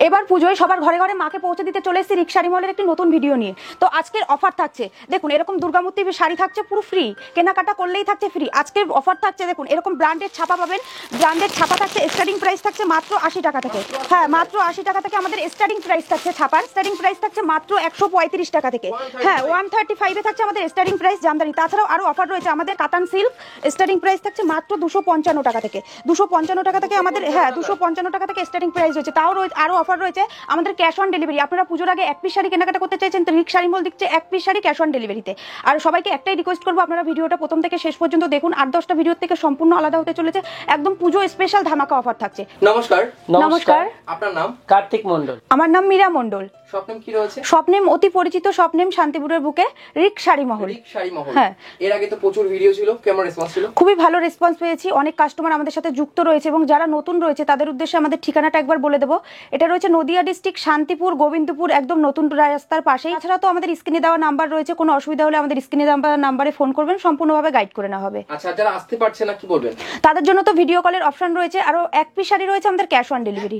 এবার পুজোয় সবার ঘরে ঘরে মাকে পৌঁছে দিতে চলে এসেছি রিক শাড়ি মলের একটি নতুন ভিডিও নিয়ে। তো আজকের অফার থাকছে, দেখুন এরকম দুর্গামূর্তি শাড়ি থাকছে পুরো ফ্রি, কেনাকাটা করলেই থাকছে ফ্রি। আজকের অফার থাকছে, দেখুন এরকম ব্র্যান্ডের ছাপা পাবেন, ব্র্যান্ডের ছাপা থাকছে। স্টার্টিং প্রাইস থাকছে মাত্র 80 টাকা থেকে। হ্যাঁ, মাত্র 80 টাকা থেকে আমাদের স্টার্টিং প্রাইস থাকছে ছাপার। স্টার্টিং প্রাইস থাকছে মাত্র 135 টাকা থেকে। হ্যাঁ, 135 এ থাকছে আমাদের স্টার্টিং প্রাইস জামদানি। তাছাড়াও আরো অফার রয়েছে আমাদের কাতান সিল্ক, স্টার্টিং প্রাইস থাকছে মাত্র 255 টাকা থেকে। 255 টাকা থেকে আমাদের, হ্যাঁ 255 টাকা থেকে স্টার্টিং প্রাইস রয়েছে। তাও আরো অফার রয়েছে আমাদের ক্যাশ অন ডেলিভারি। আপনারা পুজোর আগে এক পিস শাড়ি কেনাকাটা করতে চাইছেন তো রিক শাড়ি মল দিচ্ছে এক পিস শাড়ি ক্যাশ অন ডেলিভারিতে। আর সবাইকে একটাই রিকোয়েস্ট করবো, আপনারা ভিডিওটা প্রথম থেকে শেষ পর্যন্ত দেখুন। 8-10টা ভিডিওর থেকে সম্পূর্ণ আলাদা হতে চলেছে, একদম পুজো স্পেশাল ধামাকা অফার থাকছে। নমস্কার। নমস্কার, আপনার নাম? কার্তিক মন্ডল। আমার নাম মীরা মন্ডল। স্বপ্নেম কি রয়েছে? স্বপ্নেম অতি পরিচিত স্বপ্নেম শান্তিপুরের বুকে রিক শাড়ি মহল। রিক শাড়ি মহল। হ্যাঁ, এর আগে তো প্রচুর ভিডিও ছিল, কেমন রেসপন্স ছিল? খুবই ভালো রেসপন্স পেয়েছি। অনেক কাস্টমার আমাদের সাথে যুক্ত রয়েছে এবং যারা নতুন রয়েছে তাদের উদ্দেশ্যে আমাদের ঠিকানাটা একবার বলে দেবো। এটা রয়েছে নদিয়া ডিস্ট্রিক্ট শান্তিপুর গোবিন্দপুর, একদম নতুন রাস্তার পাশেই। এছাড়া তো আমাদের স্ক্রিনে দেওয়া নাম্বার রয়েছে, কোনো অসুবিধা হলে আমাদের স্ক্রিনে দেওয়া নাম্বারে ফোন করবেন, সম্পূর্ণভাবে গাইড করে নেওয়া হবে। আচ্ছা, যারা আসতে পারছে না কি বলবেন? তাদের জন্য তো ভিডিও কলের অপশন রয়েছে, আরো এক পিস শাড়ি রয়েছে আমাদের ক্যাশ অন ডেলিভারি।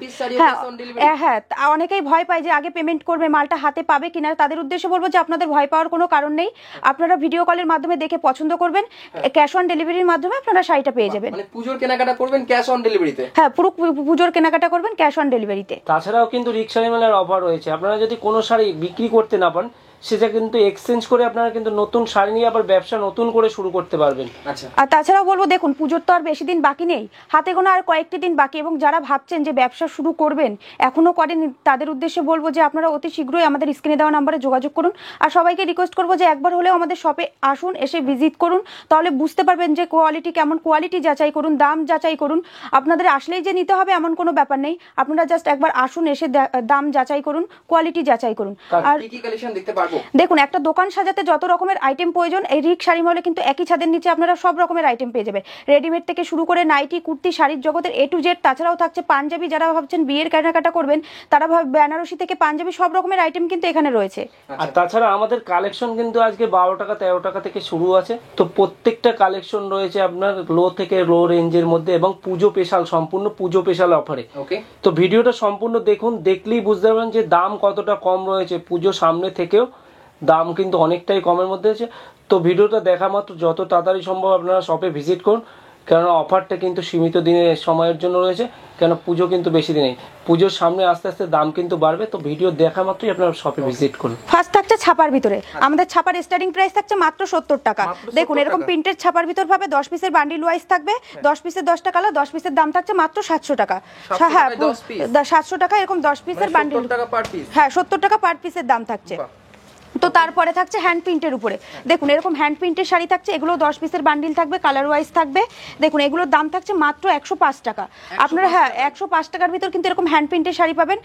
হ্যাঁ, অনেকেই ভয় পায় যে আগে পেমেন্ট করবে, মালটা হাতে পাবে কিনা। তাদের উদ্দেশ্যে বলবো যে আপনাদের ভয় পাওয়ার কোনো কারণ নেই। আপনারা ভিডিও কলের মাধ্যমে দেখে পছন্দ করবেন, ক্যাশ অন ডেলিভারির মাধ্যমে আপনারা শাড়িটা পেয়ে যাবেন। মানে পুজোর কেনাকাটা করবেন ক্যাশ অন ডেলিভারিতে? হ্যাঁ, পুরো পুজোর কেনাকাটা করবেন ক্যাশ অন ডেলিভারিতে। তাছাড়াও কিন্তু রিক শাড়ি মেলার অফার রয়েছে। আপনারা যদি কোনো শাড়ি বিক্রি করতে না পারেন, সেটা কিন্তু এক্সচেঞ্জ করে আপনারা কিন্তু নতুন শাড়ি নিয়ে আবার ব্যবসা নতুন করে শুরু করতে পারবেন। আচ্ছা, আর তাছাড়াও বলবো, দেখুন পুজোর তো আর বেশি দিন বাকি নেই, হাতে গোনা আর কয়েকটি দিন বাকি। এবং যারা ভাবছেন যে ব্যবসা শুরু করবেন, এখনো করেন, তাদের উদ্দেশ্যে বলবো যে আপনারা অতি শীঘ্রই আমাদের স্ক্রিনে দেওয়া নাম্বারে যোগাযোগ করুন। আর সবাইকে রিকোয়েস্ট করবো যে একবার হলেও আমাদের শপে আসুন, এসে ভিজিট করুন, তাহলে বুঝতে পারবেন যে কোয়ালিটি কেমন। কোয়ালিটি যাচাই করুন, দাম যাচাই করুন। আপনাদের আসলেই যে নিতে হবে এমন কোনো ব্যাপার নেই, আপনারা জাস্ট একবার আসুন, এসে দাম যাচাই করুন, কোয়ালিটি যাচাই করুন। আর কি কালেকশন দেখতে পারবো? দেখুন, একটা দোকান সাজাতে যত রকমের আইটেম প্রয়োজন, এই রিক শাড়ি মলে কিন্তু একই ছাদের নিচে আপনারা সব রকমের আইটেম পেয়ে যাবেন। রেডিমেড থেকে শুরু করে নাইটি, কুর্তি, শাড়ির জগতের A to Z। তাছাড়াও থাকছে পাঞ্জাবি, যারা ভাবছেন বিয়ের কেনাকাটা করবেন তারা বেনারসি থেকে পাঞ্জাবি, সব রকমের আইটেম কিন্তু এখানে রয়েছে। আর তাছাড়া আমাদের কালেকশন কিন্তু আজকে 12 টাকা 13 টাকা থেকে শুরু আছে। তো প্রত্যেকটা কালেকশন রয়েছে আপনার লো থেকে লো রেঞ্জের মধ্যে এবং পুজো স্পেশাল, সম্পূর্ণ পুজো স্পেশাল অফারে। ওকে, তো ভিডিওটা সম্পূর্ণ দেখুন, দেখলেই বুঝতে পারবেন যে দাম কতটা কম রয়েছে। পুজো সামনে থেকেও দাম কিন্তু অনেকটাই কমের মধ্যে আছে। তো ভিডিওটা দেখা মাত্র যত তাড়াতাড়ি সম্ভব আপনারা শপে ভিজিট করুন, কেননা অফারটা কিন্তু সীমিত দিনের সময়ের জন্য রয়েছে, কেন পুজো কিন্তু বেশি দিন নেই। পুজোর সামনে আস্তে আস্তে দাম কিন্তু বাড়বে। তো ভিডিও দেখা মাত্রই আপনারা শপে ভিজিট করুন। ফার্স্ট থাকছে ছাপার ভিতরে, আমাদের ছাপার স্টার্টিং প্রাইস থাকছে মাত্র 70 টাকা। দেখুন এরকম প্রিন্টেড ছাপার ভিতর পাবে, 10 পিসের বান্ডিল ওয়াইজ থাকবে, 10 পিসের 10টা কালার, 10 পিসের দাম থাকছে মাত্র 700 টাকা। হ্যাঁ, 700 টাকা এরকম 10 পিসের বান্ডিল। হ্যাঁ, 70 টাকা পার পিসের দাম থাকছে। তো তারপরে থাকছে হ্যান্ড প্রিন্টের উপরে, দেখুন এরকম হ্যান্ড প্রিন্টের শাড়ি থাকছে, এগুলো 10 পিসের বান্ডিল থাকবে, কালার ওয়াইজ থাকবে। দেখুন এগুলোর দাম থাকছে মাত্র 105 টাকা। আপনারা, হ্যাঁ 105 টাকার ভিতর কিন্তু এরকম হ্যান্ড প্রিন্টের শাড়ি পাবেন,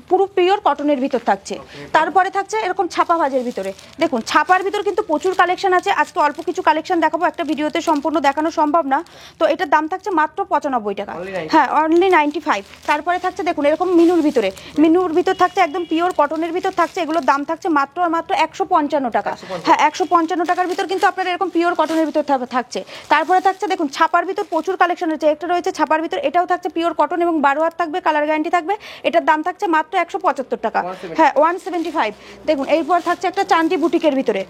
পুরো পিওর কটনের ভিতর থাকছে। তারপরে থাকছে এরকম ছাপা ভাজের ভিতরে। দেখুন ছাপার ভিতর কিন্তু প্রচুর কালেকশন আছে, আজকে অল্প কিছু কালেকশন দেখাবো, একটা ভিডিওতে সম্পূর্ণ দেখানো সম্ভব না। তো এটার দাম থাকছে মাত্র 95 টাকা। হ্যাঁ, অনলি 95। তারপরে থাকছে দেখুন এরকম মিনুর ভিতরে, মিনুর ভিতর থাকছে একদম পিওর কটনের ভিতর থাকছে, এগুলোর দাম থাকছে মাত্র আর মাত্র 155 টাকা। হ্যাঁ, 155 টাকার ভিতর কিন্তু আপনার এরকম পিওর কটনের ভিতর থাকছে। তারপরে থাকছে দেখুন ছাপার ভিতর প্রচুর কালেকশন রয়েছে, একটা রয়েছে ছাপার ভিতর, এটাও থাকছে পিওর কটন এবং 12 হাত থাকবে, কালার গ্যারান্টি থাকবে। এটার দাম থাকছে মাত্র 175 টাকা। হ্যাঁ, 175। দেখুন এরপর থাকছে একটা চান্দি বুটিকের ভিতরে,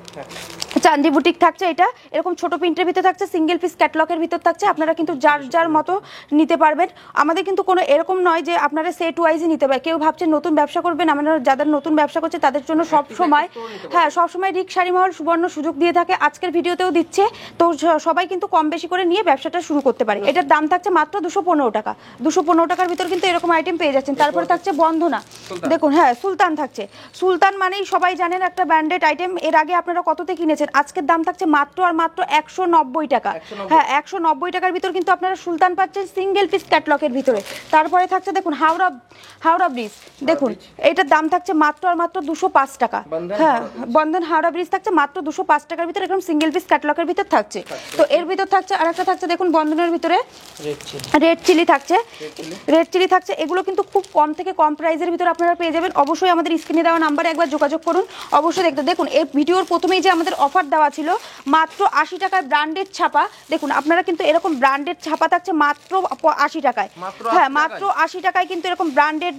চান্দি বুটিক থাকছে, এটা এরকম ছোট প্রিন্টের ভিতর থাকছে, সিঙ্গেল পিস ক্যাটলগের ভিতর থাকছে। আপনারা কিন্তু যার যার মতো নিতে পারবেন। আমাদের কিন্তু কোনো এরকম নয় যে আপনারা সেট ওয়াইজই নিতে পারেন। কেউ ভাবছেন নতুন ব্যবসা করবেন, আমরা যাদের নতুন ব্যবসা করছে তাদের জন্য সব সময়, হ্যাঁ সবসময় রিক শাড়ি মহল সুবর্ণ সুযোগ দিয়ে থাকে, আজকের ভিডিওতেও দিচ্ছে। তো সবাই কিন্তু কম বেশি করে নিয়ে ব্যবসাটা শুরু করতে পারে। এটার দাম থাকছে মাত্র 215 টাকা। 215 টাকার ভিতর কিন্তু এরকম আইটেম পেয়ে যাচ্ছেন। তারপরে থাকছে বন্ধনা, দেখুন হ্যাঁ সুলতান থাকছে। সুলতান মানেই সবাই জানেন একটা ব্র্যান্ডেড আইটেম, এর আগে আপনারা কততে কিনেছেন। আজকের দাম থাকছে মাত্র আর মাত্র 190 টাকা। হ্যাঁ, 190 টাকার ভিতর কিন্তু আপনারা সুলতান পাচ্ছেন সিঙ্গেল পিস ক্যাটলগের ভিতরে। তারপরে থাকছে দেখুন হাওড়া ব্রিজ, দেখুন এটার দাম থাকছে মাত্র আর মাত্র 205 টাকা। হ্যাঁ, বন্ধন হাওড়া ব্রিজ থাকছে মাত্র 205 টাকার ভিতরে, এরকম সিঙ্গেল পিস ক্যাটলগের ভিতর থাকছে। তো এর ভিতর থাকছে আরেকটা থাকছে দেখুন বন্ধনের ভিতরে রেড চিলি থাকছে, রেড চিলি থাকছে। এগুলো কিন্তু খুব কম থেকে কম প্রাইসের ভিতরে আপনারা পেয়ে যাবেন। অবশ্যই আমাদের স্ক্রিনে দেওয়া নাম্বারে একবার যোগাযোগ করুন, অবশ্যই দেখতে। দেখুন এই ভিডিওর প্রথমেই যে আমাদের অফার দেওয়া ছিল মাত্র 80 টাকায় ব্র্যান্ডেড ছাপা, দেখুন আপনারা কিন্তু এরকম ব্র্যান্ডেড ছাপা থাকছে মাত্র 80 টাকায়। হ্যাঁ, মাত্র 80 টাকায় কিন্তু এরকম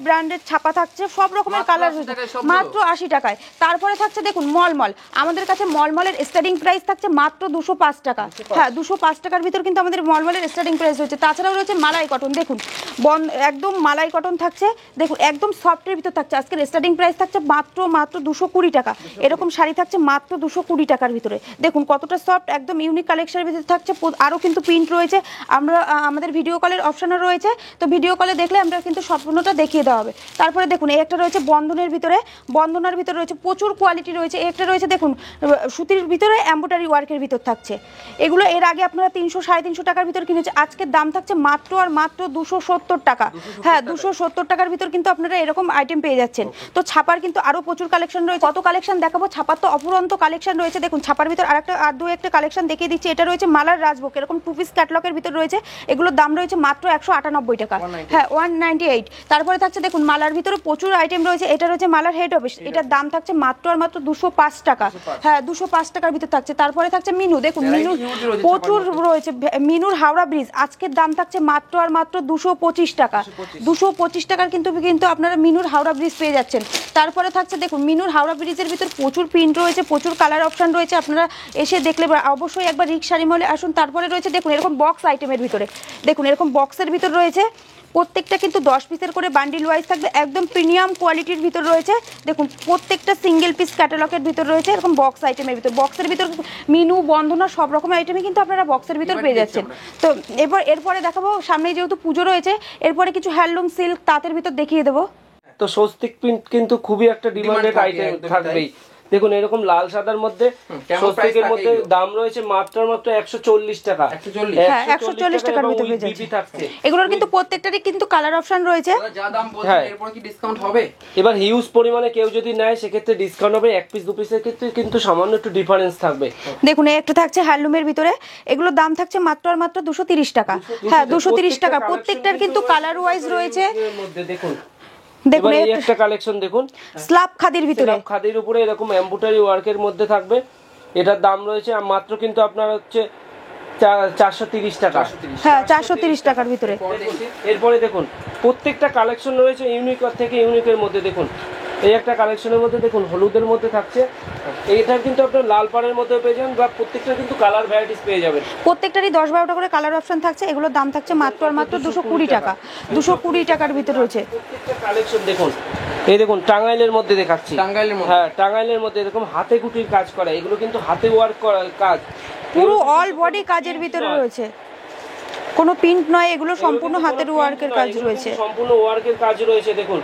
ব্র্যান্ডেড ছাপা থাকছে, সব রকমের কালার মাত্র 80 টাকায়। তারপরে থাকছে দেখুন মলমল, আমাদের কাছে মলমলের স্টার্টিং প্রাইস থাকছে মাত্র 205 টাকা। হ্যাঁ, 205 টাকার ভিতর কিন্তু আমাদের মলমলের স্টার্টিং প্রাইস রয়েছে। তাছাড়াও রয়েছে মালাই কটন, দেখুন একদম মালাই কটন থাকছে, দেখুন একদম সফটের ভিতর থাকছে। আজকের স্টার্টিং প্রাইস থাকছে মাত্র 220 টাকা। এরকম শাড়ি থাকছে মাত্র 220 টাকার ভিতরে। দেখুন কতটা সফট, একদম ইউনিক কালেকশনের ভিতরে থাকছে। আরও কিন্তু প্রিন্ট রয়েছে, আমাদের ভিডিও কলের অপশনও রয়েছে, তো ভিডিও কলে দেখলে আমরা কিন্তু সম্পূর্ণটা দেখিয়ে দেওয়া হবে। তারপরে দেখুন এই একটা রয়েছে বন্ধনের ভিতরে, বন্ধনার ভিতরে রয়েছে প্রচুর কোয়ালিটি রয়েছে। এই একটা রয়েছে দেখুন সুতির ভিতরে এমব্রয়ডারি ওয়ার্কের ভিতর থাকছে। এগুলো এর আগে আপনারা 300 350 টাকার ভিতর কিনেছে, আজকের দাম থাকছে মাত্র আর মাত্র 270 টাকা। হ্যাঁ, 270 টাকার ভিতর কিন্তু আপনারা এরকম আইটেম পেয়ে যাচ্ছেন। তো ছাপার কিন্তু আরও প্রচুর কালেকশন রয়েছে, কত কালেকশন দেখাবো, ছাপার তো অপুরন্ত কালেকশন রয়েছে। দেখুন ছাপার ভিতর আর দু একটা কালেকশন দেখিয়ে দিচ্ছি। এটা রয়েছে মালার রাজভোগ, এরকম 2 পিস ক্যাটলগের ভিতর রয়েছে, এগুলোর দাম রয়েছে মাত্র 198 টাকা। হ্যাঁ, 198। তারপরে থাকছে দেখুন মালার ভিতরে প্রচুর আইটেম রয়েছে। এটা রয়েছে মালার হেড অফিস, এটার দাম থাকছে মাত্র আর মাত্র 205 টাকা। হ্যাঁ, 205 টাকার ভিতর থাকছে। তারপরে থাকছে মিনু, দেখুন মিনু প্রচুর রয়েছে। মিনুর হাওড়া ব্রিজ আজকের দাম থাকছে মাত্র আর মাত্র 225 টাকা। 225 টাকার কিন্তু আপনারা মিনুর হাওড়া ব্রিজ পেয়ে যাচ্ছেন। তারপরে থাকছে দেখুন মিনুর হাওড়া ব্রিজের ভিতর প্রচুর প্রিন্ট রয়েছে, প্রচুর কালার অপশন রয়েছে, আপনারা এসে দেখলে অবশ্যই একবার রিক্সারি মলে আসুন। তারপরে রয়েছে দেখুন এরকম বক্স আইটেমের ভিতরে, দেখুন এরকম বক্সের ভিতর রয়েছে, প্রত্যেকটা কিন্তু 10 পিসের করে বান্ডিল ওয়াইজ থাকবে, একদম প্রিমিয়াম কোয়ালিটির ভিতর রয়েছে। দেখুন প্রত্যেকটা সিঙ্গেল পিস ক্যাটালগের ভিতর রয়েছে এরকম বক্স আইটেমের ভিতর। বক্সের ভিতর মিনু বন্ধনা সব রকমের আইটেমই কিন্তু আপনারা বক্সের ভিতর পেয়ে যাচ্ছেন। তো এরপরে দেখাবো, সামনে যেহেতু পুজো রয়েছে, এরপরে কিছু হ্যান্ডলুম সিল্ক তাঁতের ভিতর দেখিয়ে দেবো। তো স্বস্তিক প্রিন্ট কিন্তু খুবই একটা ডিমান্ডেড আইটেম থাকবেই। দেখুন এরকম লাল সাদার মধ্যে স্বস্তিকের মধ্যে দাম রয়েছে মাত্র 140 টাকা। 140 টাকার ভিতরে পেয়ে যাচ্ছে। এগুলোর কিন্তু প্রত্যেকটারই কিন্তু কালার অপশন রয়েছে। যা দাম বলছেন এরপর কি ডিসকাউন্ট হবে? এবার হিউজ পরিমাণে কেউ যদি নেয় সেক্ষেত্রে ডিসকাউন্ট হবে, এক পিস দু পিসের ক্ষেত্রে কিন্তু সামান্য একটু ডিফারেন্স থাকবে। দেখুন একটা থাকছে হ্যান্ডলুমের ভিতরে, এগুলোর দাম থাকছে মাত্র আর মাত্র 230 টাকা। হ্যাঁ, 230 টাকা। প্রত্যেকটার কিন্তু কালার ওয়াইজ রয়েছে। দেখুন এই একটা কালেকশন দেখুন স্ল্যাব খাদির ভিতরে, স্ল্যাব খাদির উপরে এরকম এমব্রয়ডারি ওয়ার্কের মধ্যে থাকবে। এটার দাম রয়েছে মাত্র কিন্তু আপনার হচ্ছে 430 টাকা। হ্যাঁ, 430 টাকার ভিতরে। এরপরে দেখুন প্রত্যেকটা কালেকশন রয়েছে ইউনিক থেকে ইউনিকের মধ্যে। দেখুন এই একটা কালেকশনের মধ্যে দেখুন হলুদের মধ্যে থাকছে, এইটার কিন্তু আপনার লাল পাড়ের মধ্যে পেয়ে যাবেন, বা প্রত্যেকটা কিন্তু কালার ভ্যারাইটিস পেয়ে যাবেন। প্রত্যেকটারই 10-12টা করে কালার অপশন থাকছে। এগুলোর দাম থাকছে মাত্র আর মাত্র 220 টাকা। 220 টাকার ভিতরে রয়েছে প্রত্যেকটা কালেকশন। দেখুন এই দেখুন টাঙ্গাইলের মধ্যে দেখাচ্ছি, হ্যাঁ টাঙ্গাইলের মধ্যে এরকম হাতে কুটির কাজ করা, এগুলো কিন্তু হাতে ওয়ার্ক করা কাজ, পুরো অল বডি কাজের ভিতরে রয়েছে, কোনো প্রিন্ট নয়, এগুলো সম্পূর্ণ হাতের ওয়ার্কের কাজ রয়েছে, সম্পূর্ণ ওয়ার্কের কাজ রয়েছে। দেখুন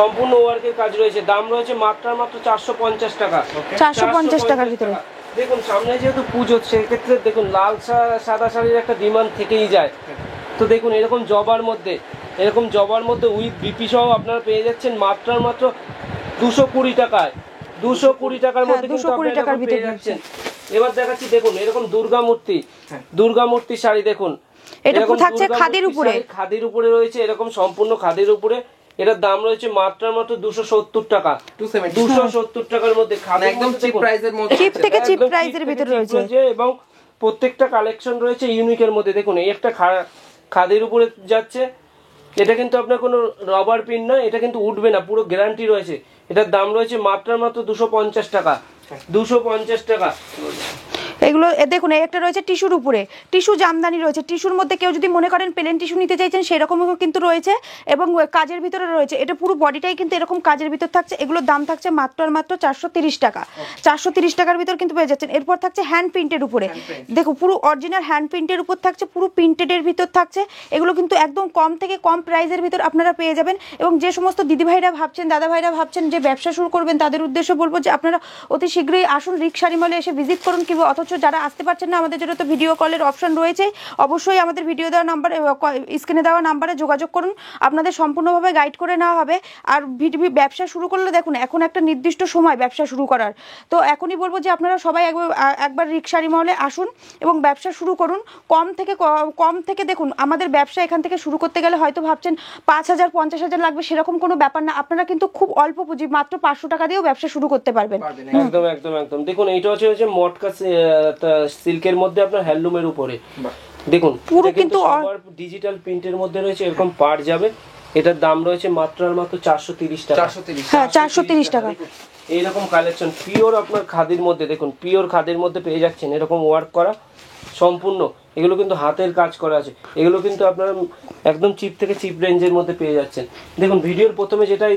সম্পূর্ণ ওয়ার্কের কাজ রয়েছে, দাম রয়েছে মাত্র 450 টাকা। 450 টাকার ভিতরে। দেখুন সামনে যেহেতু পুজো, সেক্ষেত্রে দেখুন লাল সাদা শাড়ির একটা ডিমান্ড থেকেই যায়। তো দেখুন এরকম জবার মধ্যে উইথ বিপি সহ আপনারা পেয়ে যাচ্ছেন মাত্র 220 টাকায়। 220 টাকার মধ্যে কিন্তু আপনারা পেয়ে যাচ্ছেন। এবার দেখাচ্ছি দেখুন এরকম দুর্গা মূর্তি শাড়ি। দেখুন এটা থাকছে খাদির উপরে রয়েছে, এরকম সম্পূর্ণ খাদির উপরে। এটার দাম রয়েছে মাত্র 270 টাকা। 270 টাকার মধ্যে একদম চিপ প্রাইসের মধ্যে, চিপ থেকে চিপ প্রাইসের ভিতরে রয়েছে, এবং প্রত্যেকটা কালেকশন রয়েছে ইউনিকের মধ্যে। দেখুন এই একটা খাদির উপরে যাচ্ছে, এটা কিন্তু আপনার কোনো রবার পিন নয়, এটা কিন্তু উঠবে না, পুরো গ্যারান্টি রয়েছে। এটার দাম রয়েছে মাত্র 250 টাকা। 250 টাকা। এগুলো দেখুন এই একটা রয়েছে টিস্যুর উপরে, টিস্যু জামদানি রয়েছে। টিস্যুর মধ্যে কেউ যদি মনে করেন প্লেন টিস্যু নিতে চাইছেন সেরকমও কিন্তু রয়েছে, এবং কাজের ভিতরে রয়েছে। এটা পুরো বডিটাই কিন্তু এরকম কাজের ভিতর থাকছে। এগুলোর দাম থাকছে মাত্র আর মাত্র 430 টাকা। 430 টাকার ভিতর কিন্তু পেয়ে যাচ্ছেন। এরপর থাকছে হ্যান্ড প্রিন্টের উপরে, দেখো পুরো অরিজিনাল হ্যান্ড প্রিন্টের উপর থাকছে, পুরো প্রিন্টেডের ভিতর থাকছে। এগুলো কিন্তু একদম কম থেকে কম প্রাইসের ভিতর আপনারা পেয়ে যাবেন। এবং যে সমস্ত দিদিভাইরা ভাবছেন, দাদাভাইরা ভাবছেন যে ব্যবসা শুরু করবেন, তাদের উদ্দেশ্য বলবো যে আপনারা অতি শীঘ্রই আসুন রিক্সারি মলে এসে ভিজিট করুন, কিংবা অথচ যারা আসতে পারছেন না আমাদের জন্য তো ভিডিও কলের অপশন রয়েছে, অবশ্যই আমাদের ভিডিও দেওয়া নাম্বারে, স্ক্রিনে দেওয়া নাম্বারে যোগাযোগ করুন, আপনাদের সম্পূর্ণভাবে গাইড করে নেওয়া হবে। আর ব্যবসা শুরু করলে দেখুন এখন একটা নির্দিষ্ট সময় ব্যবসা শুরু করার, তো এখনই বলবো যে আপনারা সবাই একবার রিকশারি মহলে আসুন এবং ব্যবসা শুরু করুন। কম থেকে দেখুন আমাদের ব্যবসা এখান থেকে শুরু করতে গেলে হয়তো ভাবছেন 5,000 50,000 লাগবে, সেরকম কোনো ব্যাপার না। আপনারা কিন্তু খুব অল্প পুঁজি মাত্র 500 টাকা দিয়েও ব্যবসা শুরু করতে পারবেন। একদম একদম একদম। দেখুন এইটা হচ্ছে মটকা সিল্কের মধ্যে আপনার হ্যান্ডলুমের উপরে, দেখুন পুরো কিন্তু ডিজিটাল প্রিন্টের মধ্যে রয়েছে, এরকম পার যাবে। এটার দাম রয়েছে মাত্র আর মাত্র 430 টাকা। 430, হ্যাঁ 430 টাকা। এইরকম কালেকশন পিওর আপনার খাদির মধ্যে, দেখুন পিওর খাদির মধ্যে পেয়ে যাচ্ছেন, এরকম ওয়ার্ক করা সম্পূর্ণ। এগুলো কিন্তু হাতের কাজ করা আছে, এগুলো কিন্তু আপনারা একদম চিপ থেকে চিপ রেঞ্জের মধ্যে পেয়ে যাচ্ছেন। দেখুন ভিডিওর প্রথমে যেটাই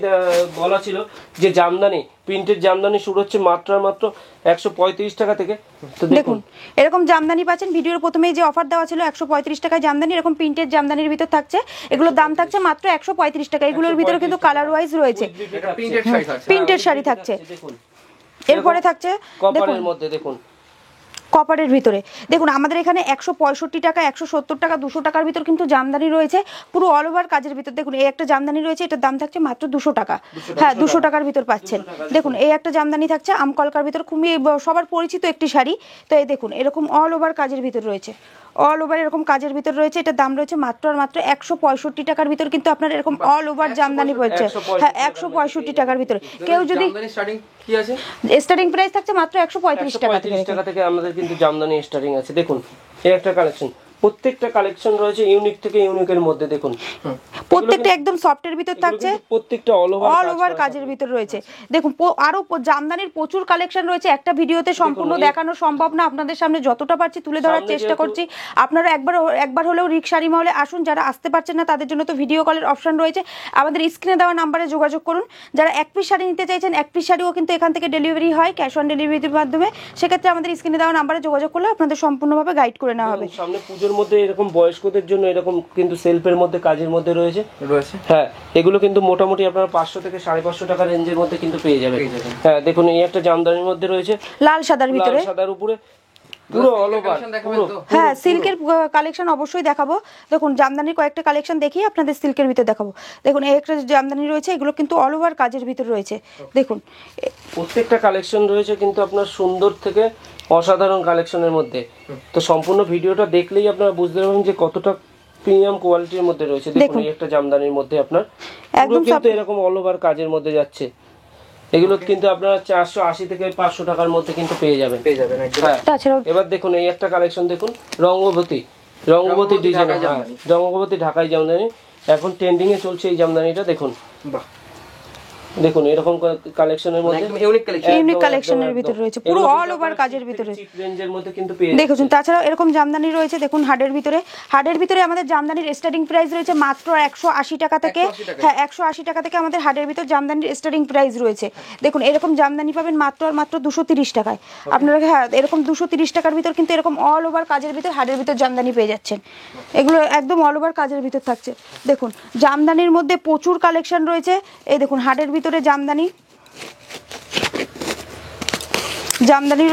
বলা ছিল যে জামদানি, প্রিন্টের জামদানি শুরু হচ্ছে মাত্র আর মাত্র 135 টাকা থেকে। তো দেখুন এরকম জামদানি পাচ্ছেন, ভিডিওর প্রথমেই যে অফার দেওয়া ছিল 135 টাকায় জামদানি, এরকম প্রিন্টের জামদানির ভিতর থাকছে, এগুলোর দাম থাকছে মাত্র 135 টাকা। এগুলোর ভিতরে কিন্তু কালার ওয়াইজ রয়েছে, প্রিন্টের শাড়ি থাকছে। এরপরে থাকছে কপারের মধ্যে, দেখুন কপারের ভিতরে দেখুন আমাদের এখানে 165 টাকা, 170 টাকা, 200 টাকার ভিতর কিন্তু জামদানি রয়েছে, পুরো অল ওভার কাজের ভিতর। দেখুন এই একটা জামদানি রয়েছে, এটার দাম থাকছে মাত্র 200 টাকা। হ্যাঁ 200 টাকার ভিতর পাচ্ছেন। দেখুন এই একটা জামদানি থাকছে আমকলকার ভিতর, খুবই সবার পরিচিত একটি শাড়ি। তো এই দেখুন এরকম অল ওভার কাজের ভিতর রয়েছে, অল ওভার এরকম কাজের ভিতর রয়েছে। এটার দাম রয়েছে মাত্র আর মাত্র 165 টাকার ভিতর কিন্তু আপনার এরকম অল ওভার জামদানি রয়েছে। হ্যাঁ 165 টাকার ভিতরে। কেউ যদি স্টার্টিং প্রাইস থাকছে মাত্র 135 টাকা থেকে আমাদের কিন্তু জামদানি স্টার্টিং আছে। দেখুন এই একটা কালেকশন, প্রত্যেকটা কালেকশন রয়েছে ইউনিক থেকে ইউনিকের মধ্যে। দেখুন প্রত্যেকটা একদম সফটের ভিতর থাকছে, প্রত্যেকটা অল ওভার কাজের ভিতর রয়েছে। দেখুন আরো জামদানির প্রচুর কালেকশন রয়েছে, একটা ভিডিওতে সম্পূর্ণ দেখানো সম্ভব না, আপনাদের সামনে যতটা পারছি তুলে ধরার চেষ্টা করছি। আপনারা একবার হলেও রিকশারি মহলে আসুন, যারা আসতে পারছেন না তাদের জন্য তো ভিডিও কলের অপশন রয়েছে, আমাদের স্ক্রিনে দেওয়া নাম্বারে যোগাযোগ করুন। যারা এক পিস শাড়ি নিতে চাইছেন, এক পিস শাড়িও কিন্তু এখান থেকে ডেলিভারি হয় ক্যাশ অন ডেলিভারির মাধ্যমে, সেক্ষেত্রে আমাদের স্ক্রিনে দেওয়া নাম্বারে যোগাযোগ করলে আপনাদের সম্পূর্ণভাবে গাইড করে নেওয়া হবে। সামনে পুজোর মধ্যে এরকম বয়স্কদের জন্য এরকম কিন্তু সেলফের মধ্যে কাজের মধ্যে রয়েছে। হ্যাঁ এগুলো কিন্তু মোটামুটি আপনারা 500 থেকে 550 টাকা রেঞ্জের মধ্যে কিন্তু পেয়ে যাবেন। হ্যাঁ দেখুন এই একটা জামদানির মধ্যে রয়েছে লাল সাদার ভিতরে, সাদার উপরে পুরো অল ওভার। হ্যাঁ সিল্কের কালেকশন অবশ্যই দেখাবো। দেখুন জামদানির কয়েকটা কালেকশন দেখি আপনাদের সিল্কের ভিতর দেখাবো। দেখুন এই একটা জামদানি রয়েছে, এগুলো কিন্তু অল ওভার কাজের ভিতর রয়েছে। দেখুন প্রত্যেকটা কালেকশন রয়েছে কিন্তু আপনার সুন্দর থেকে অসাধারণ কালেকশনের মধ্যে। তো সম্পূর্ণ ভিডিওটা দেখলেই আপনারা বুঝতে পারবেন যে কতটা প্রিমিয়াম কোয়ালিটির মধ্যে রয়েছে। দেখুন এই একটা জামদানির মধ্যে আপনার একদম কিন্তু এরকম অল ওভার কাজের মধ্যে যাচ্ছে। এগুলো কিন্তু আপনারা 480 থেকে 500 টাকার মধ্যে কিন্তু পেয়ে যাবেন। এবার দেখুন এই একটা কালেকশন, দেখুন রঙ্গবতী ডিজাইন, রঙ্গবতী ঢাকাই জামদানি, এখন ট্রেন্ডিং এ চলছে এই জামদানিটা। দেখুন দেখুন এরকম কালেকশনের মধ্যে ইউনিক কালেকশনের ভিতর রয়েছে, পুরো অল ওভার কাজের ভিতরে চিপ রেঞ্জের মধ্যে কিন্তু পেয়ে দেখুন। তাছাড়াও এরকম জামদানি রয়েছে, দেখুন হার্ডের ভিতরে আমাদের জামদানির স্টার্টিং প্রাইস রয়েছে মাত্র 180 টাকা থেকে। হ্যাঁ 180 টাকা থেকে আমাদের হার্ডের ভিতর জামদানির স্টার্টিং প্রাইস রয়েছে। দেখুন এরকম জামদানি পাবেন মাত্র আর মাত্র 230 টাকায়। আপনারা হ্যাঁ এরকম 230 টাকার ভিতর কিন্তু এরকম অল ওভার কাজের ভিতর হার্ডের ভিতর জামদানি পেয়ে যাচ্ছেন। এগুলো একদম অল ওভার কাজের ভিতর থাকছে। দেখুন জামদানির মধ্যে প্রচুর কালেকশন রয়েছে। এই দেখুন হার্ডের ভিতরে জামদানি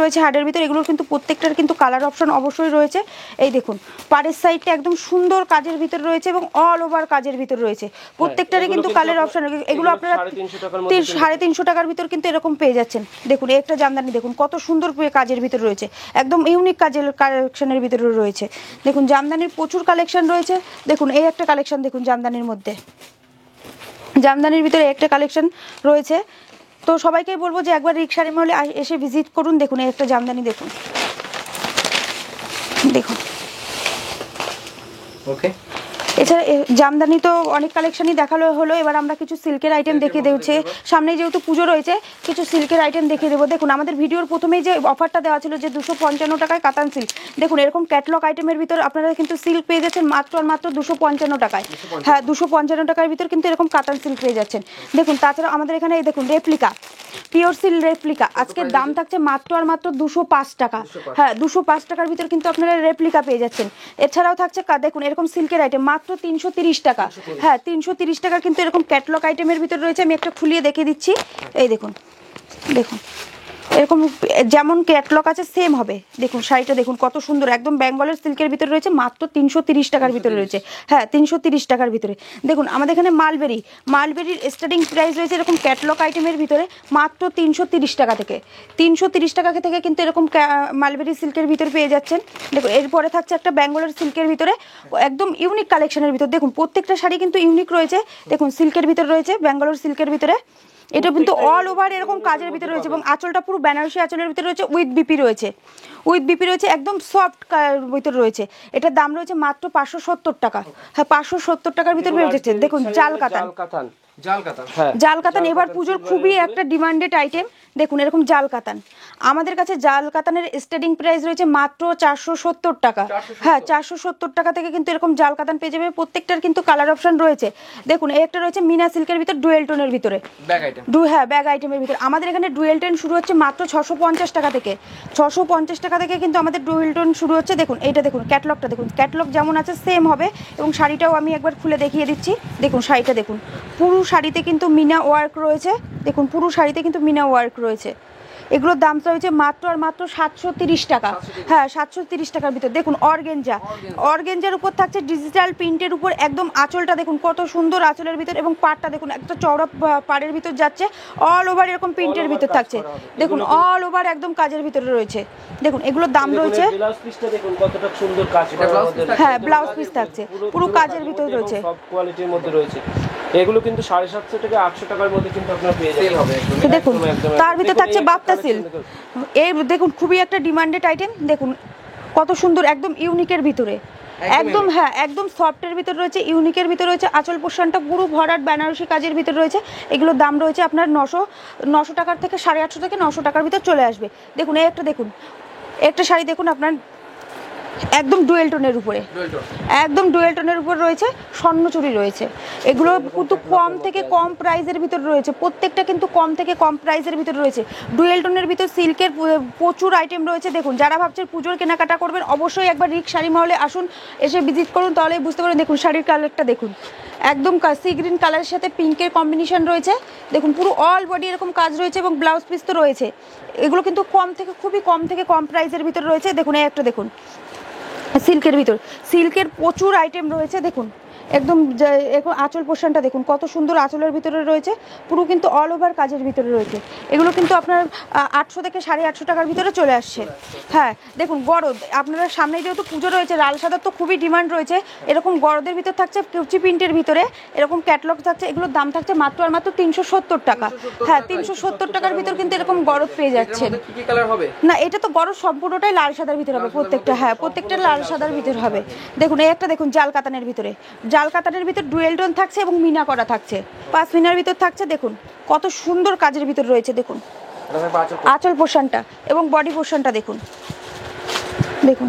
রয়েছে হার্ডের ভিতর, এগুলোর কিন্তু প্রত্যেকটার কিন্তু কালার অপশন অবশ্যই রয়েছে। এই দেখুন পাড়ের সাইডটা একদম সুন্দর কাজের ভিতর রয়েছে এবং অল ওভার কাজের ভিতর রয়েছে, প্রত্যেকটারই কিন্তু কালার অপশন। এগুলো আপনারা 350 টাকার ভিতর কিন্তু এরকম পেয়ে যাচ্ছেন। দেখুন এই একটা জামদানি দেখুন কত সুন্দর কাজের ভিতর রয়েছে, একদম ইউনিক কাজের কালেকশনের ভিতরে রয়েছে। দেখুন জামদানির প্রচুর কালেকশন রয়েছে। দেখুন এই একটা কালেকশন দেখুন জামদানির মধ্যে, জামদানির ভিতরে একটা কালেকশন রয়েছে। তো সবাইকেই বলবো যে একবার রিকশারি মহলে এসে ভিজিট করুন। দেখুন এই একটা জামদানি দেখুন, দেখুন ওকে। এছাড়া জামদানি তো অনেক কালেকশনই দেখালো হলো, এবার আমরা কিছু সিল্কের আইটেম দেখিয়ে দেবো। সামনে যেহেতু পুজো রয়েছে কিছু সিল্কের আইটেম দেখিয়ে দেবো। দেখুন আমাদের ভিডিওর প্রথমেই যে অফারটা দেওয়া ছিল যে 255 টাকায় কাতান সিল্ক, দেখুন এরকম ক্যাটলগ আইটেমের ভিতর আপনারা কিন্তু সিল্ক পেয়ে যাচ্ছেন মাত্র আর মাত্র 255 টাকায়। হ্যাঁ 255 টাকার ভিতর কিন্তু এরকম কাতান সিল্ক পেয়ে যাচ্ছেন। দেখুন তাছাড়া আমাদের এখানে এই দেখুন রেপ্লিকা, পিওর সিল্ক রেপ্লিকা, আজকের দাম থাকছে মাত্র আর মাত্র 205 টাকা। হ্যাঁ 205 টাকার ভিতর কিন্তু আপনারা রেপ্লিকা পেয়ে যাচ্ছেন। এছাড়াও থাকছে দেখুন এরকম সিল্কের আইটেম মাত্র 330 টাকা। হ্যাঁ 330 টাকার কিন্তু এরকম ক্যাটলগ আইটেমের ভিতর রয়েছে। আমি একটা খুলিয়ে দেখিয়ে দিচ্ছি। এই দেখুন, দেখুন এরকম যেমন ক্যাটলগ আছে সেম হবে। দেখুন শাড়িটা দেখুন কত সুন্দর, একদম বেঙ্গলের সিল্কের ভিতরে রয়েছে, মাত্র 330 টাকার ভিতরে রয়েছে। হ্যাঁ 330 টাকার ভিতরে। দেখুন আমাদের এখানে মালবেরির স্টার্টিং প্রাইস রয়েছে এরকম ক্যাটলগ আইটেমের ভিতরে মাত্র 330 টাকা থেকে। 330 টাকা থেকে কিন্তু এরকম মালবেরি সিল্কের ভিতরে পেয়ে যাচ্ছেন। দেখুন এরপরে থাকছে একটা বেঙ্গলের সিল্কের ভিতরে একদম ইউনিক কালেকশনের ভিতর। দেখুন প্রত্যেকটা শাড়ি কিন্তু ইউনিক রয়েছে। দেখুন সিল্কের ভিতরে রয়েছে, বেঙ্গলোর সিল্কের ভিতরে। এটা কিন্তু অল ওভার এরকম কাজের ভিতরে রয়েছে এবং আঁচলটা পুরো বেনারসি আঁচলের ভিতরে রয়েছে, উইথ বিপি রয়েছে, একদম সফট ভিতরে রয়েছে। এটার দাম রয়েছে মাত্র 570 টাকা। হ্যাঁ 570 টাকার ভিতরে পেয়ে যাচ্ছে। দেখুন জাল কাতান, জাল কাতান এবার পুজোর খুবই একটা ডিমান্ডেড আইটেম। দেখুন এরকম জাল কাতান, আমাদের কাছে জাল কাতানের স্টার্টিং প্রাইস রয়েছে মাত্র 470 টাকা। হ্যাঁ 470 টাকা থেকে কিন্তু এরকম জাল কাতান পেয়ে যাবে। প্রত্যেকটার কিন্তু কালার অপশন রয়েছে। দেখুন এই একটা রয়েছে মিনা সিল্কের ভিতর ডুয়েল টোনের ভিতরে, ব্যাগ আইটেমের ভিতরে। আমাদের এখানে ডুয়েল টোন শুরু হচ্ছে মাত্র 650 টাকা থেকে। 650 টাকা থেকে কিন্তু আমাদের ডুয়েল টোন শুরু হচ্ছে। দেখুন এইটা দেখুন, ক্যাটলগটা দেখুন, ক্যাটলগ যেমন আছে সেম হবে এবং শাড়িটাও আমি একবার খুলে দেখিয়ে দিচ্ছি। দেখুন শাড়িটা দেখুন, পুরো শাড়িতে কিন্তু মিনা ওয়ার্ক রয়েছে। দেখুন পুরো শাড়িতে কিন্তু মিনা ওয়ার্ক রয়েছে। এগুলোর দাম রয়েছে মাত্র আর মাত্র 730 টাকা। হ্যাঁ 730 টাকার ভিতর। দেখুন অর্গেঞ্জার উপর থাকছে ডিজিটাল প্রিন্টের উপর একদম আঁচলটা দেখুন কত সুন্দর আঁচলের ভিতর এবং পাড়টা দেখুন একটা চওড়া পাড়ের ভিতর যাচ্ছে, অল ওভার এরকম প্রিন্টের ভিতর থাকছে। দেখুন অল ওভার একদম কাজের ভিতরে রয়েছে। দেখুন এগুলোর দাম রয়েছে, ব্লাউজ পিসটা দেখুন কতটা সুন্দর কাজ করা আছে। হ্যাঁ ব্লাউজ পিস থাকছে পুরো কাজের ভিতর রয়েছে, সব কোয়ালিটির মধ্যে রয়েছে। এগুলো কিন্তু 750 থেকে 800 টাকার মধ্যে কিন্তু আপনারা পেয়ে যাবেন। তো দেখুন তার ভিতর থাকছে বাপ্তা সিল্ক। এই দেখুন খুবই একটা ডিমান্ডেড আইটেম। দেখুন কত সুন্দর, একদম ইউনিকের ভিতরে, একদম হ্যাঁ একদম সফটের ভিতর রয়েছে, ইউনিকের ভিতর রয়েছে। আঁচল পোর্শনটা পুরো ভরাট বেনারসি কাজের ভিতর রয়েছে। এগুলোর দাম রয়েছে আপনার 900 টাকার থেকে 850 থেকে 900 টাকার ভিতর চলে আসবে। দেখুন এই একটা শাড়ি দেখুন আপনার একদম ডুয়েল টোনের উপরে, একদম ডুয়েল টোনের উপর রয়েছে, স্বর্ণচুরি রয়েছে। এগুলো কিন্তু কম থেকে কম প্রাইসের ভিতর রয়েছে, প্রত্যেকটা কিন্তু কম থেকে কম প্রাইসের ভিতর রয়েছে। ডুয়েল টোনের ভিতর সিল্কের প্রচুর আইটেম রয়েছে। দেখুন যারা ভাবছেন পুজোর কেনাকাটা করবেন অবশ্যই একবার রিক শাড়ি মহলে আসুন, এসে ভিজিট করুন, তাহলেই বুঝতে পারবেন। দেখুন শাড়ির কালারটা দেখুন, একদম সি গ্রিন কালারের সাথে পিঙ্কের কম্বিনেশন রয়েছে। দেখুন পুরো অল বডি এরকম কাজ রয়েছে এবং ব্লাউজ পিস তো রয়েছে। এগুলো কিন্তু খুবই কম থেকে কম প্রাইসের ভিতর রয়েছে। দেখুন এই একটা দেখুন সিল্কের ভিতর, সিল্কের প্রচুর আইটেম রয়েছে। দেখুন একদম আঁচল পোর্শনটা দেখুন কত সুন্দর আঁচলের ভিতরে রয়েছে, পুরো কিন্তু অল ওভার কাজের ভিতরে রয়েছে। এগুলো কিন্তু আপনার 800 থেকে 850 টাকার ভিতরে চলে আসছে। হ্যাঁ দেখুন গরদ, আপনারা সামনে যেহেতু পুজো রয়েছে, লাল সাদার তো খুবই ডিমান্ড রয়েছে। এরকম গরদের ভিতর থাকছে কুচি প্রিন্টের ভিতরে এরকম ক্যাটলগ থাকছে। এগুলোর দাম থাকছে মাত্র আর মাত্র 370 টাকা। হ্যাঁ 370 টাকার ভিতর কিন্তু এরকম গরদ পেয়ে যাচ্ছেন। না এটা তো গরদ সম্পূর্ণটাই লাল সাদার ভিতরে হবে প্রত্যেকটা। হ্যাঁ প্রত্যেকটা লাল সাদার ভিতর হবে। দেখুন এই একটা দেখুন জাল কাতানের ভিতরে, জাল কাতানের ভিতর ডুয়েল টোন থাকছে এবং মিনা করা থাকছে, পাঁচ মিনার ভিতর থাকছে। দেখুন কত সুন্দর কাজের ভিতর রয়েছে। দেখুন আঁচল পোর্শনটা এবং বডি পোর্শনটা দেখুন, দেখুন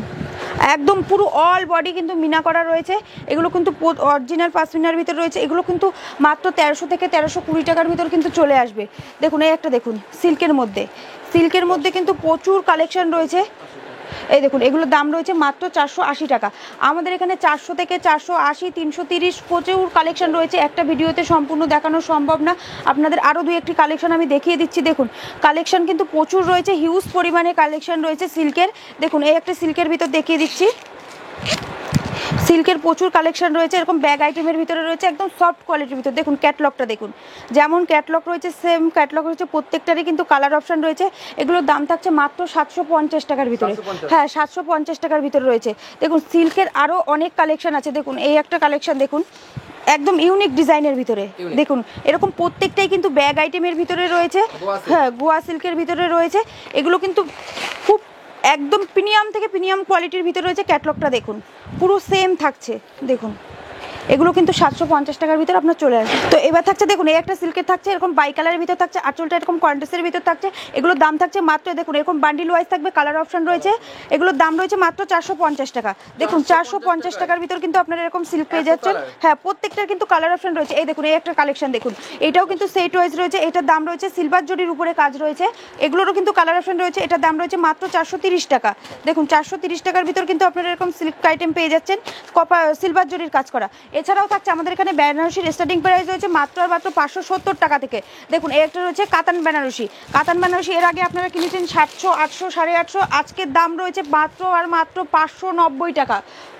একদম পুরো অল বডি কিন্তু মিনা করা রয়েছে। এগুলো কিন্তু অরিজিনাল পাশমিনার ভিতর রয়েছে। এগুলো কিন্তু মাত্র 1300 থেকে 1320 টাকার ভিতর কিন্তু চলে আসবে। দেখুন এই একটা দেখুন সিল্কের মধ্যে কিন্তু প্রচুর কালেকশন রয়েছে। এই দেখুন এগুলোর দাম রয়েছে মাত্র 480 টাকা। আমাদের এখানে 400 থেকে 480, 330 প্রচুর কালেকশন রয়েছে। একটা ভিডিওতে সম্পূর্ণ দেখানো সম্ভব না, আপনাদের আরও 2-1টি কালেকশন আমি দেখিয়ে দিচ্ছি। দেখুন কালেকশন কিন্তু প্রচুর রয়েছে, হিউজ পরিমাণে কালেকশন রয়েছে সিল্কের। দেখুন এই একটা সিল্কের ভিতর দেখিয়ে দিচ্ছি, সিল্কের প্রচুর কালেকশন রয়েছে। এরকম ব্যাগ আইটেমের ভিতরে রয়েছে একদম সফট কোয়ালিটির ভিতর। দেখুন ক্যাটলগটা দেখুন, যেমন ক্যাটলগ রয়েছে সেম ক্যাটলগ রয়েছে, প্রত্যেকটারই কিন্তু কালার অপশন রয়েছে। এগুলোর দাম থাকছে মাত্র 750 টাকার ভিতরে। হ্যাঁ 750 টাকার ভিতরে রয়েছে। দেখুন সিল্কের আরও অনেক কালেকশন আছে। দেখুন এই একটা কালেকশন দেখুন একদম ইউনিক ডিজাইনের ভিতরে। দেখুন এরকম প্রত্যেকটাই কিন্তু ব্যাগ আইটেমের ভিতরে রয়েছে। হ্যাঁ গোয়া সিল্কের ভিতরে রয়েছে। এগুলো কিন্তু খুব একদম প্রিমিয়াম থেকে প্রিমিয়াম কোয়ালিটির ভিতরে রয়েছে। ক্যাটলগটা দেখুন পুরো সেম থাকছে। দেখুন এগুলো কিন্তু 750 টাকার ভিতরে আপনার চলে আসবে। তো এবার থাকছে দেখুন এই একটা সিল্কের থাকছে এরকম বাই কালারের ভিতর থাকছে, আঁচলটা এরকম কন্ট্রাস্টের ভিতর থাকছে। এগুলোর দাম থাকছে মাত্র, দেখুন এরকম বান্ডিল ওয়াইজ থাকবে, কালার অপশন রয়েছে। এগুলোর দাম রয়েছে মাত্র 450 টাকা। দেখুন 450 টাকার ভিতর কিন্তু আপনারা এরকম সিল্ক পেয়ে যাচ্ছেন। হ্যাঁ প্রত্যেকটার কিন্তু কালার অপশন রয়েছে। এই দেখুন এই একটা কালেকশন দেখুন, এটাও কিন্তু সেট ওয়াইজ রয়েছে। এটার দাম রয়েছে সিলভার জরির উপরে কাজ রয়েছে। এগুলোরও কিন্তু কালার অপশন রয়েছে। এটার দাম রয়েছে মাত্র 430 টাকা। দেখুন 430 টাকার ভিতর কিন্তু আপনারা এরকম সিল্ক আইটেম পেয়ে যাচ্ছেন, সিলভার জরির কাজ করা। এছাড়াও থাকছে আমাদের এখানে বেনারসির স্টার্টিং প্রাইস রয়েছে মাত্র আর মাত্র 570 টাকা থেকে। দেখুন একটা রয়েছে কাতান বেনারসি। কাতান বেনারসি এর আগে আপনারা কিনেছেন 700, 800, 850, আজকের দাম রয়েছে মাত্র আর মাত্র 590 টাকা।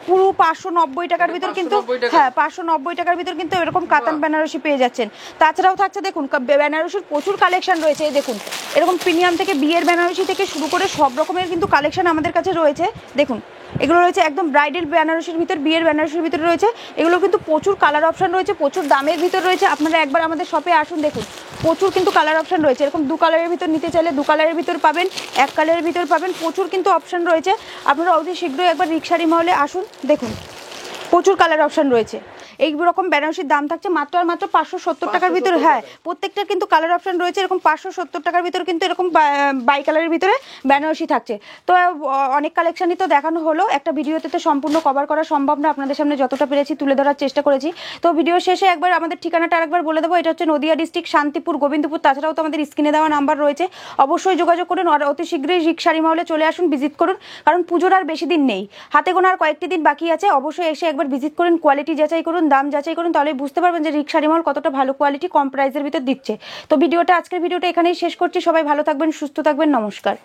পুরো 590 টাকার ভিতর কিন্তু, হ্যাঁ 590 টাকার ভিতর কিন্তু এরকম কাতান বেনারসি পেয়ে যাচ্ছেন। তাছাড়াও থাকছে দেখুন বেনারসির প্রচুর কালেকশন রয়েছে। এই দেখুন এরকম প্রিমিয়াম থেকে বিয়ের বেনারসি থেকে শুরু করে সব রকমের কিন্তু কালেকশন আমাদের কাছে রয়েছে। দেখুন এগুলো রয়েছে একদম ব্রাইডাল বেনারসির ভিতর, বিয়ের বেনারসির ভিতরে রয়েছে। এগুলো কিন্তু প্রচুর কালার অপশন রয়েছে, প্রচুর দামের ভিতর রয়েছে। আপনারা একবার আমাদের শপে আসুন, দেখুন প্রচুর কিন্তু কালার অপশন রয়েছে। এরকম 2 কালারের ভিতর নিতে চাইলে 2 কালারের ভিতর পাবেন, 1 কালারের ভিতর পাবেন, প্রচুর কিন্তু অপশন রয়েছে। আপনারা অতি শীঘ্রই একবার রিক্সারি মহলে আসুন, দেখুন প্রচুর কালার অপশন রয়েছে। এই রকম বেনারসির দাম থাকছে মাত্র আর মাত্র 570 টাকার ভিতরে। হ্যাঁ প্রত্যেকটার কিন্তু কালার অপশন রয়েছে। এরকম 570 টাকার ভিতরে কিন্তু এরকম বাই কালারের ভিতরে বেনারসি থাকছে। তো অনেক কালেকশনই তো দেখানো হলো, একটা ভিডিওতে তো সম্পূর্ণ কভার করা সম্ভব না। আপনাদের সামনে যতটা পেরেছি তুলে ধরার চেষ্টা করেছি। তো ভিডিও শেষে একবার আমাদের ঠিকানাটা আরেকবার বলে দেবো। এটা হচ্ছে নদিয়া ডিস্ট্রিক্ট, শান্তিপুর, গোবিন্দপুর। তাছাড়াও তো আমাদের স্ক্রিনে দেওয়া নাম্বার রয়েছে, অবশ্যই যোগাযোগ করুন। আর অতি শীঘ্রই রিক্সারি মহলে চলে আসুন, ভিজিট করুন। কারণ পুজোর আর বেশি দিন নেই, হাতে গোনা আর কয়েকটি দিন বাকি আছে। অবশ্যই এসে একবার ভিজিট করুন, কোয়ালিটি যাচাই করুন, দাম যাচাই করুন, তাহলে বুঝতে পারবেন যে রিক্সারি মহল কতটা ভালো কোয়ালিটি কম প্রাইসের ভিতর দিচ্ছে। তো আজকের ভিডিওটা এখানেই শেষ করছি। সবাই ভালো থাকবেন, সুস্থ থাকবেন, নমস্কার।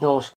নমস্কার।